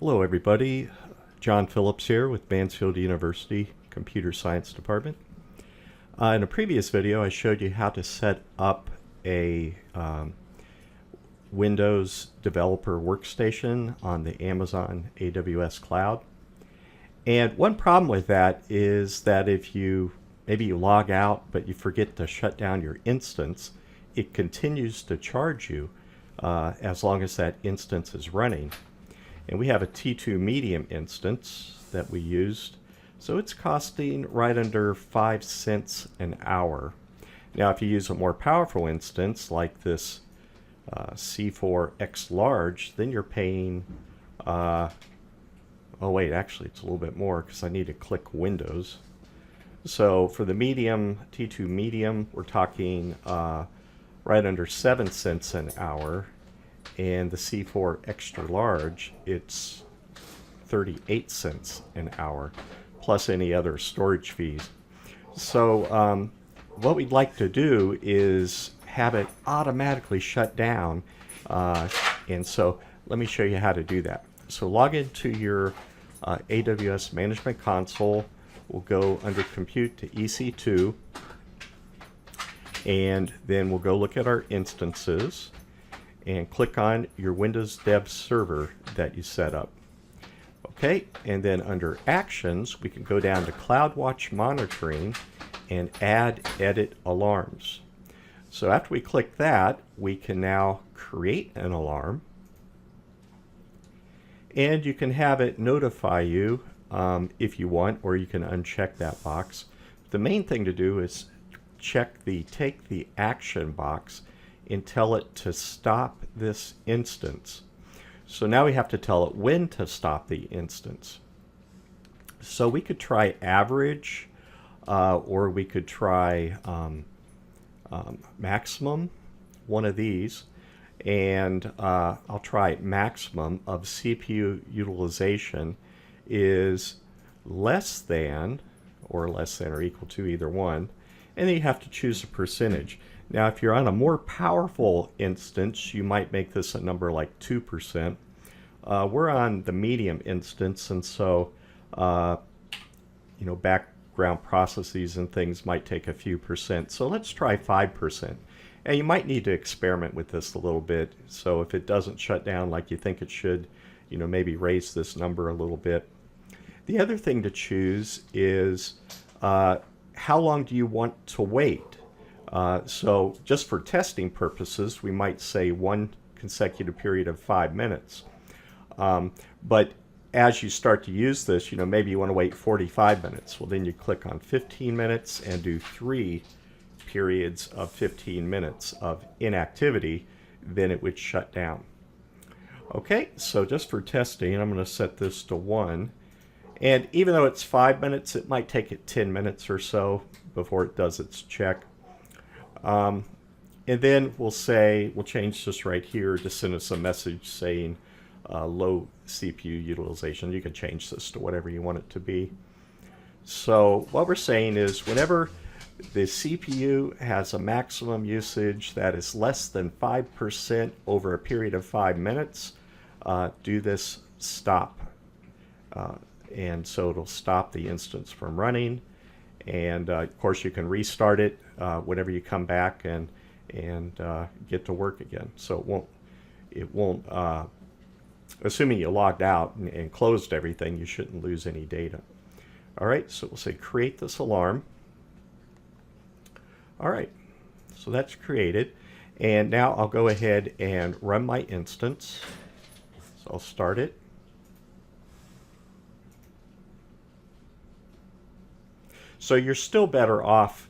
Hello everybody, John Phillips here with Mansfield University Computer Science Department. In a previous video I showed you how to set up a Windows developer workstation on the Amazon AWS cloud. And one problem with that is that if maybe you log out but you forget to shut down your instance, it continues to charge you as long as that instance is running. And we have a T2 medium instance that we used, so it's costing right under 5 cents an hour. Now if you use a more powerful instance like this C4X large, then you're paying oh wait, actually it's a little bit more because I need to click Windows. So for the medium, T2 medium, we're talking right under 7 cents an hour. And the C4 extra large, it's 38 cents an hour, plus any other storage fees. So what we'd like to do is have it automatically shut down. And so let me show you how to do that. So log into your AWS Management Console. We'll go under Compute to EC2. And then we'll go look at our instances and click on your Windows Dev server that you set up. Okay, and then under Actions, we can go down to Cloudwatch Monitoring and add Edit Alarms. So after we click that, we can now create an alarm. And you can have it notify you if you want, or you can uncheck that box. The main thing to do is take the action box and tell it to stop this instance. So now we have to tell it when to stop the instance. So we could try average, or we could try maximum, one of these. And I'll try maximum of CPU utilization is less than or equal to, either one. And then you have to choose a percentage. Now, if you're on a more powerful instance, you might make this a number like 2%. We're on the medium instance, and so background processes and things might take a few percent. So let's try 5%. And you might need to experiment with this a little bit. So if it doesn't shut down like you think it should, maybe raise this number a little bit. The other thing to choose is how long do you want to wait? So just for testing purposes, we might say one consecutive period of 5 minutes. But as you start to use this, maybe you want to wait 45 minutes. Well, then you click on 15 minutes and do 3 periods of 15 minutes of inactivity, then it would shut down. Okay, so just for testing, I'm going to set this to 1. And even though it's 5 minutes, it might take it 10 minutes or so before it does its check. And then we'll change this right here to send us a message saying low CPU utilization. You can change this to whatever you want it to be. So what we're saying is whenever the CPU has a maximum usage that is less than 5% over a period of 5 minutes, do this stop. And so it'll stop the instance from running. And of course you can restart it whenever you come back and get to work again. So it won't assuming you logged out and closed everything, you shouldn't lose any data. All right, so we'll say create this alarm. All right, so that's created. And now I'll go ahead and run my instance. So I'll start it. So you're still better off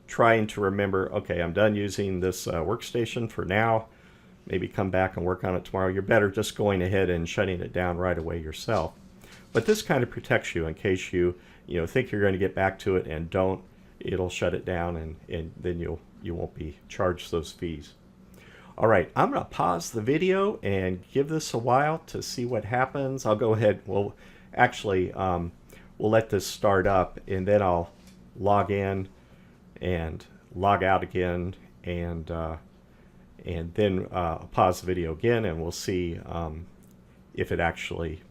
trying to remember, okay, I'm done using this workstation for now. Maybe come back and work on it tomorrow. You're better just going ahead and shutting it down right away yourself. But this kind of protects you in case you think you're going to get back to it and don't. It'll shut it down, and then you won't be charged those fees. All right, I'm going to pause the video and give this a while to see what happens. I'll go ahead. Well, actually, we'll let this start up, and then I'll log in and log out again, and then pause the video again, and we'll see if it actually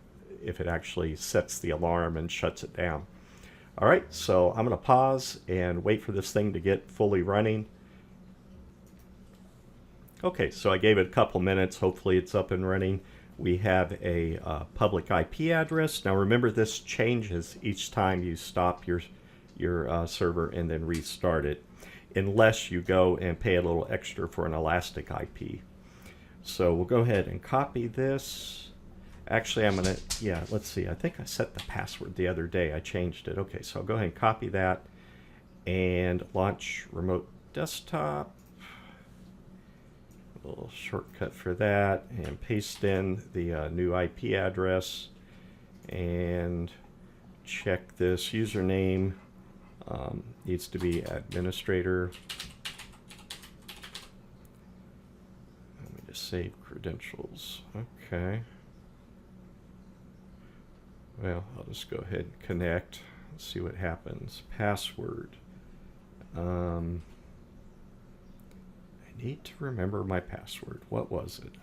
if it actually sets the alarm and shuts it down. All right, so I'm going to pause and wait for this thing to get fully running. Okay, so I gave it a couple minutes. Hopefully it's up and running. We have a public IP address. Now remember, this changes each time you stop your server and then restart it, unless you go and pay a little extra for an elastic IP. So we'll go ahead and copy this. Actually, I'm going to, yeah, let's see. I think I set the password the other day. I changed it. Okay, so I'll go ahead and copy that and launch remote desktop. A little shortcut for that, and paste in the new IP address and check this username. Needs to be administrator. Let me just save credentials. Okay. Well, I'll just go ahead and connect. Let's see what happens. Password. I need to remember my password. What was it?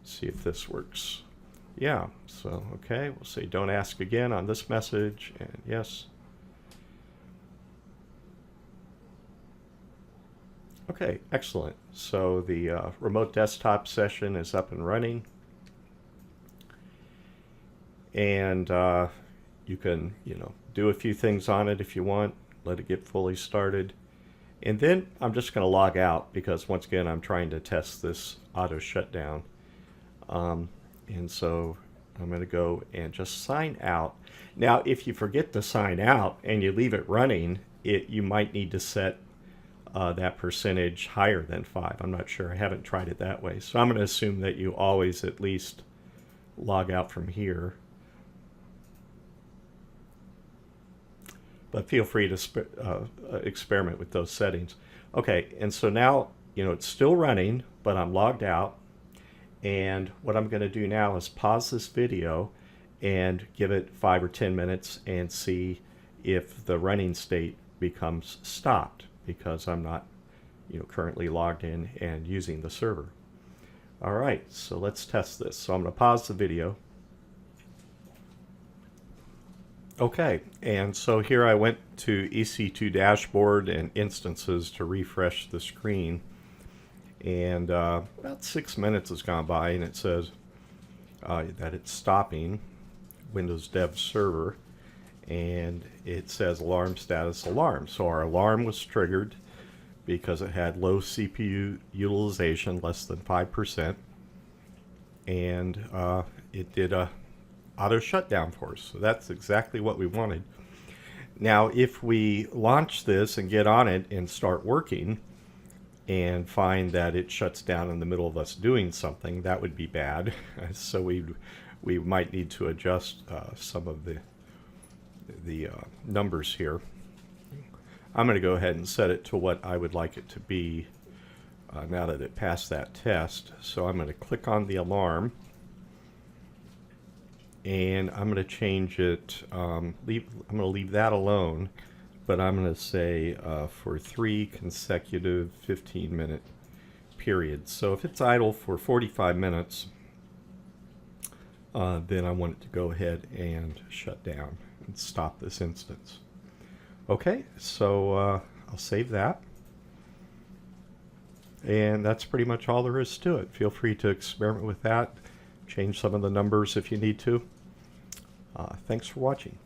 See if this works. Yeah, so okay, we'll say don't ask again on this message, and yes. Okay, excellent. So the remote desktop session is up and running, and you can, do a few things on it if you want, let it get fully started. And then I'm just going to log out because, once again, I'm trying to test this auto shutdown. And so I'm going to go and just sign out. Now, if you forget to sign out and you leave it running, you might need to set that percentage higher than 5. I'm not sure. I haven't tried it that way. So I'm going to assume that you always at least log out from here. But feel free to experiment with those settings. Okay, and so now, it's still running, but I'm logged out. And what I'm going to do now is pause this video and give it 5 or 10 minutes and see if the running state becomes stopped, because I'm not, currently logged in and using the server. All right, so let's test this. So I'm going to pause the video. Okay, and so here I went to EC2 dashboard and instances to refresh the screen. And about 6 minutes has gone by, and it says that it's stopping Windows Dev Server, and it says alarm status alarm. So our alarm was triggered because it had low CPU utilization, less than 5%, and it did a auto shutdown for us. So that's exactly what we wanted. Now, if we launch this and get on it and start working, and find that it shuts down in the middle of us doing something, that would be bad. So we might need to adjust some of the numbers here. I'm going to go ahead and set it to what I would like it to be now that it passed that test. So I'm going to click on the alarm, and I'm going to change it. I'm going to leave that alone. But I'm going to say for 3 consecutive 15-minute periods. So if it's idle for 45 minutes, then I want it to go ahead and shut down and stop this instance. Okay, so I'll save that. And that's pretty much all there is to it. Feel free to experiment with that. Change some of the numbers if you need to. Thanks for watching.